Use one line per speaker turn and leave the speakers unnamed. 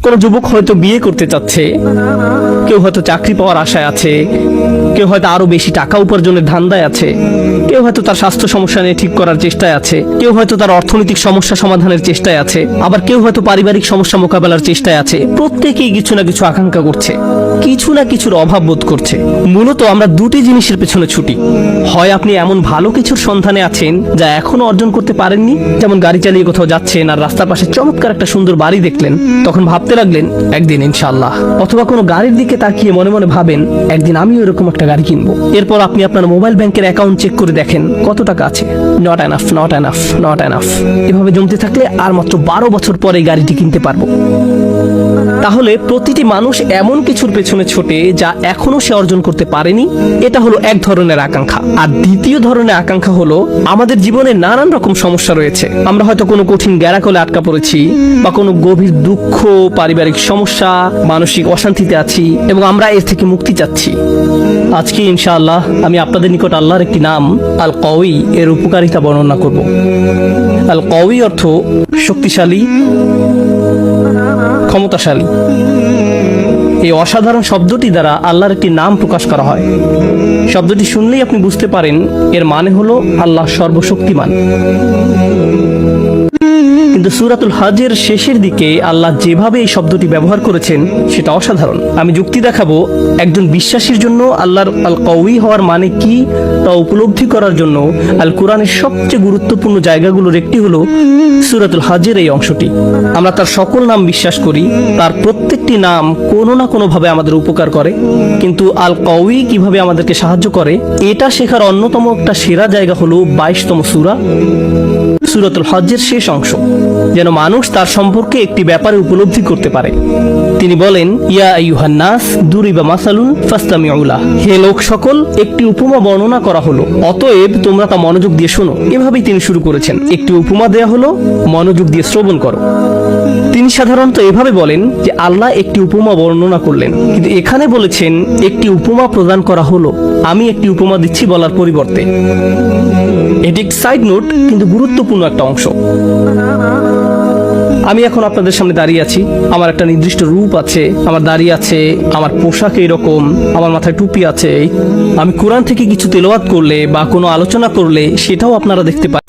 কোনো যুবক হয়তো বিয়ে করতে চাচ্ছে, কেউ হয়তো চাকরি পাওয়ার আশায় আছে, কেউ হয়তো আরো বেশি টাকা উপার্জনের ধান্দায় আছে, কেউ হয়তো তার স্বাস্থ্য সমস্যা নিয়ে ঠিক করার চেষ্টায় আছে, কেউ হয়তো তার অর্থনৈতিক সমস্যা সমাধানের চেষ্টায় আছে, আবার কেউ হয়তো পারিবারিক সমস্যা মোকাবেলার চেষ্টায় আছে। প্রত্যেকেই কিছু না কিছু আকাঙ্ক্ষা করছে, কিছু না কিছুর অভাব বোধ করছে। মূলত আমরা দুটি জিনিসের পেছনে ছুটি। হয় আপনি এমন ভালো কিছুর সন্ধানে আছেন যা এখনো অর্জন করতে পারেননি, যেমন গাড়ি চালিয়ে কোথাও যাচ্ছেন আর রাস্তার পাশে চমৎকার একটা সুন্দর বাড়ি দেখলেন, তখন ভাবতে লাগলেন একদিন ইনশাআল্লাহ। অথবা কোনো গাড়ির দিকে তাকিয়ে মনে মনে ভাবেন একদিন আমিও এরকম একটা গাড়ি কিনবো। এরপর আপনি আপনার মোবাইল ব্যাংকের অ্যাকাউন্ট চেক করে দেখেন কত টাকা আছে। Not enough, not enough, not enough. এভাবে জমতে থাকলে আর মাত্র 12 বছর পরে গাড়িটি কিনতে পারবো। তাহলে প্রতিটি মানুষ এমন কিছুর পেছনে ছোটে যা এখনো সে অর্জন করতে পারেনি। এটা হলো এক ধরনের আকাঙ্ক্ষা। আর দ্বিতীয় ধরনের আকাঙ্ক্ষা হলো আমাদের জীবনে নানান রকম সমস্যা রয়েছে। আমরা হয়তো কোনো কঠিন গ্যারাকলে আটকা পড়েছি, বা কোনো গভীর দুঃখ, পারিবারিক সমস্যা, মানসিক অশান্তিতে আছি এবং আমরা এর থেকে মুক্তি চাচ্ছি। আজকে ইনশাআল্লাহ আমি আপনাদের নিকট আল্লাহর একটি নাম আল কওয়ি এর উপকারিতা বর্ণনা করব। আল কওয়ি অর্থ শক্তিশালী, ক্ষমতাশালী। এই অসাধারণ শব্দটি দ্বারা আল্লাহর একটি নাম প্রকাশ করা হয়। শব্দটি শুনলেই আপনি বুঝতে পারেন এর মানে হলো আল্লাহ সর্বশক্তিমান। কিন্তু সূরাতুল হজের শেষের দিকে আল্লাহ যেভাবে এই শব্দটি ব্যবহার করেছেন সেটা অসাধারণ। আমি যুক্তি দেখাবো একজন বিশ্বাসীর জন্য আল্লাহর আল কওয়ি হওয়ার মানে কি তা উপলব্ধি করার জন্য আল কোরআনের সবচেয়ে গুরুত্বপূর্ণ জায়গাগুলোর একটি হলো সূরাতুল হজের এই অংশটি। আমরা তার সকল নাম বিশ্বাস করি, তার প্রত্যেকটি নাম কোনো না কোনো ভাবে আমাদের উপকার করে, কিন্তু আল কওয়ি কিভাবে আমাদেরকে সাহায্য করে এটা শেখার অন্যতম একটা সেরা জায়গা হলো 22তম সূরা সূরাতুল হজের শেষ অংশ, যেন মানুষ তার সম্পর্কে একটি ব্যাপারে উপলব্ধি করতে পারে। তিনি বলেন, ইয়া আইয়ুহান নাস দুরিবা মাসালুন ফাসতামিউ লাহ। হে লোক সকল, একটি উপমা বর্ণনা করা হলো, অতএব তোমরা তা মনোযোগ দিয়ে শোনো। এভাবেই তিনি শুরু করেছেন, একটি উপমা দেয়া হলো, মনোযোগ দিয়ে শ্রবণ করো। তিনি সাধারণত এভাবে বলেন যে আল্লাহ একটি উপমা বর্ণনা করলেন, কিন্তু এখানে বলেছেন একটি উপমা প্রদান করা হলো, আমি একটি উপমা দিচ্ছি বলার পরিবর্তে। এটি একটি সাইড নোট, কিন্তু গুরুত্বপূর্ণ একটা অংশ। আমি এখন আপনাদের সামনে দাঁড়িয়ে আছি, আমার একটা নির্দিষ্ট রূপ আছে, আমার দাড়ি আছে, আমার পোশাক এরকম, আমার মাথায় টুপি আছে। আমি কোরআন থেকে কিছু তেলাওয়াত করলে বা কোনো আলোচনা করলে সেটাও আপনারা দেখতে পারেন।